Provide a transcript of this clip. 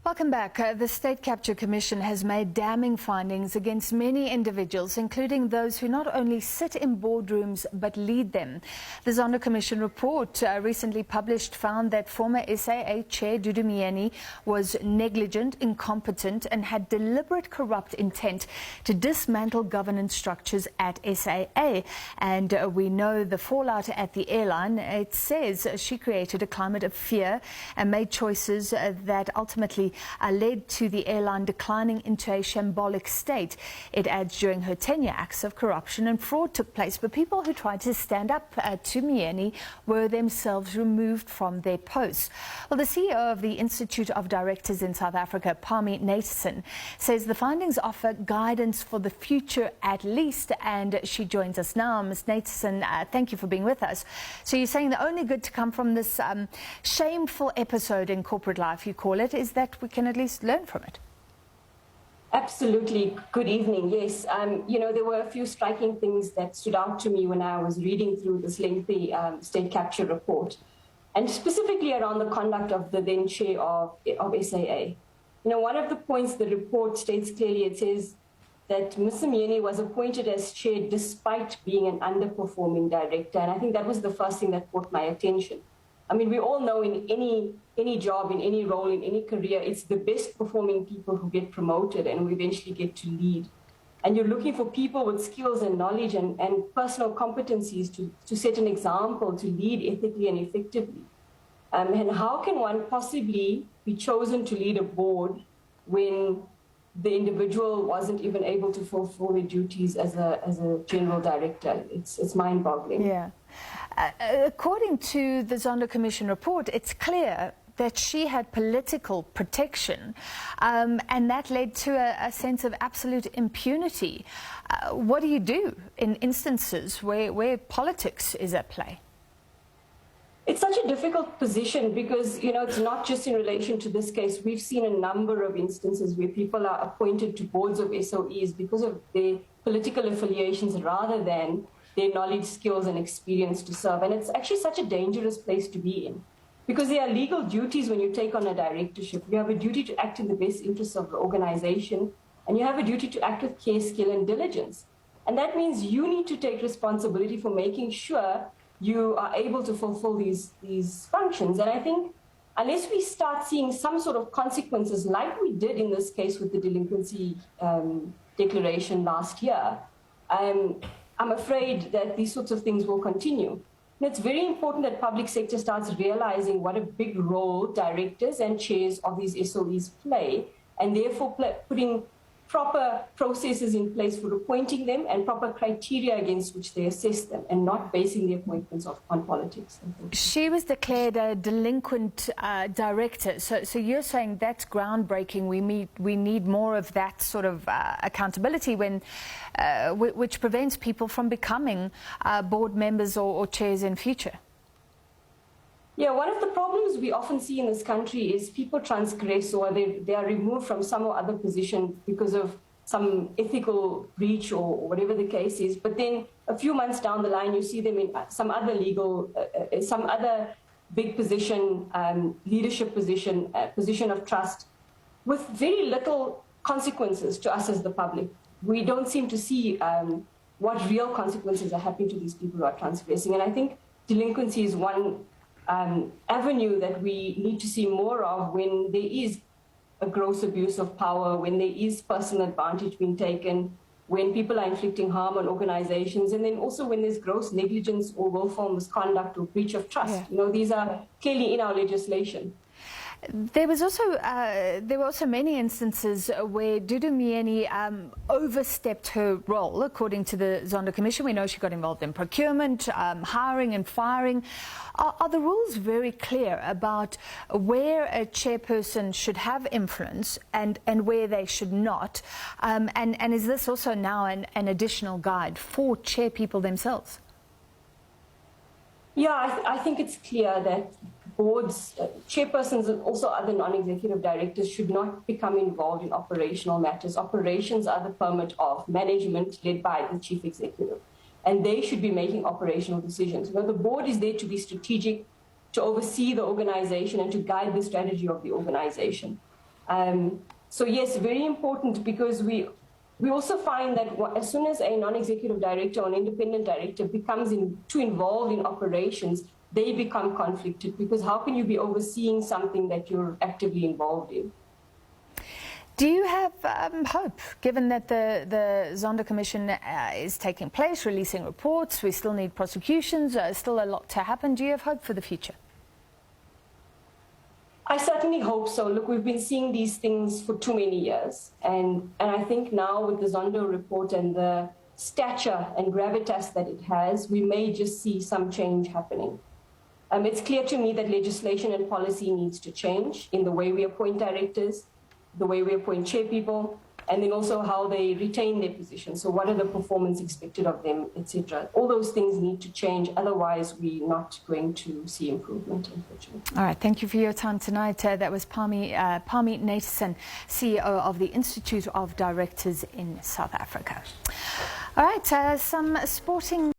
Welcome back. The State Capture Commission has made damning findings against many individuals, including those who not only sit in boardrooms but lead them. The Zondo Commission report recently published found that former SAA Chair Dudu Myeni was negligent, incompetent and had deliberate corrupt intent to dismantle governance structures at SAA. And we know the fallout at the airline. It says she created a climate of fear and made choices that ultimately led to the airline declining into a shambolic state. It adds during her tenure acts of corruption and fraud took place, but people who tried to stand up to Myeni were themselves removed from their posts. Well, the CEO of the Institute of Directors in South Africa, Parmi Natesan, says the findings offer guidance for the future at least, and she joins us now. Ms. Natesan, thank you for being with us. So you're saying the only good to come from this shameful episode in corporate life, you call it, is that we can at least learn from it. Absolutely. Good evening. Yes, there were a few striking things that stood out to me when I was reading through this lengthy state capture report, and specifically around the conduct of the then chair of SAA. One of the points the report states clearly, it says that Mr. Myeni was appointed as chair despite being an underperforming director, and I think that was the first thing that caught my attention. I mean, we all know in any job, in any role, in any career, it's the best performing people who get promoted and who eventually get to lead. And you're looking for people with skills and knowledge and personal competencies to set an example, to lead ethically and effectively. And how can one possibly be chosen to lead a board when the individual wasn't even able to fulfill their duties as a general director? It's mind-boggling. Yeah. According to the Zondo Commission report, it's clear that she had political protection, and that led to a sense of absolute impunity. What do you do in instances where politics is at play? It's such a difficult position because, it's not just in relation to this case. We've seen a number of instances where people are appointed to boards of SOEs because of their political affiliations rather than their knowledge, skills and experience to serve. And it's actually such a dangerous place to be in because there are legal duties when you take on a directorship. You have a duty to act in the best interests of the organization, and you have a duty to act with care, skill and diligence. And that means you need to take responsibility for making sure you are able to fulfill these functions. And I think unless we start seeing some sort of consequences like we did in this case with the delinquency declaration last year, I'm afraid that these sorts of things will continue. And it's very important that public sector starts realizing what a big role directors and chairs of these SOEs play, and therefore putting proper processes in place for appointing them and proper criteria against which they assess them, and not basing the appointments on politics. She was declared a delinquent director. So you're saying that's groundbreaking. We need more of that sort of accountability which prevents people from becoming board members or chairs in future. Yeah, one of the problems we often see in this country is people transgress or they are removed from some or other position because of some ethical breach or whatever the case is. But then a few months down the line, you see them in some other some other big position, leadership position, position of trust, with very little consequences to us as the public. We don't seem to see what real consequences are happening to these people who are transgressing. And I think delinquency is one avenue that we need to see more of when there is a gross abuse of power, when there is personal advantage being taken, when people are inflicting harm on organizations, and then also when there's gross negligence or willful misconduct or breach of trust. Yeah. These are clearly in our legislation. There were also many instances where Dudu Myeni overstepped her role, according to the Zondo Commission. We know she got involved in procurement, hiring and firing. Are the rules very clear about where a chairperson should have influence and where they should not? And is this also now an additional guide for chairpeople themselves? Yeah, I think it's clear that boards, chairpersons and also other non-executive directors should not become involved in operational matters. Operations are the permit of management led by the chief executive, and they should be making operational decisions. You know, the board is there to be strategic, to oversee the organization and to guide the strategy of the organization. So yes, very important, because we also find that as soon as a non-executive director or an independent director becomes too involved in operations, they become conflicted, because how can you be overseeing something that you're actively involved in? Do you have hope, given that the Zondo Commission is taking place, releasing reports, we still need prosecutions, still a lot to happen? Do you have hope for the future? I certainly hope so. Look, we've been seeing these things for too many years. And I think now with the Zondo report and the stature and gravitas that it has, we may just see some change happening. It's clear to me that legislation and policy needs to change in the way we appoint directors, the way we appoint chairpeople, and then also how they retain their position. So what are the performance expected of them, etc. All those things need to change. Otherwise, we're not going to see improvement, unfortunately. All right. Thank you for your time tonight. That was Parmi Natesan, CEO of the Institute of Directors in South Africa. All right. Some sporting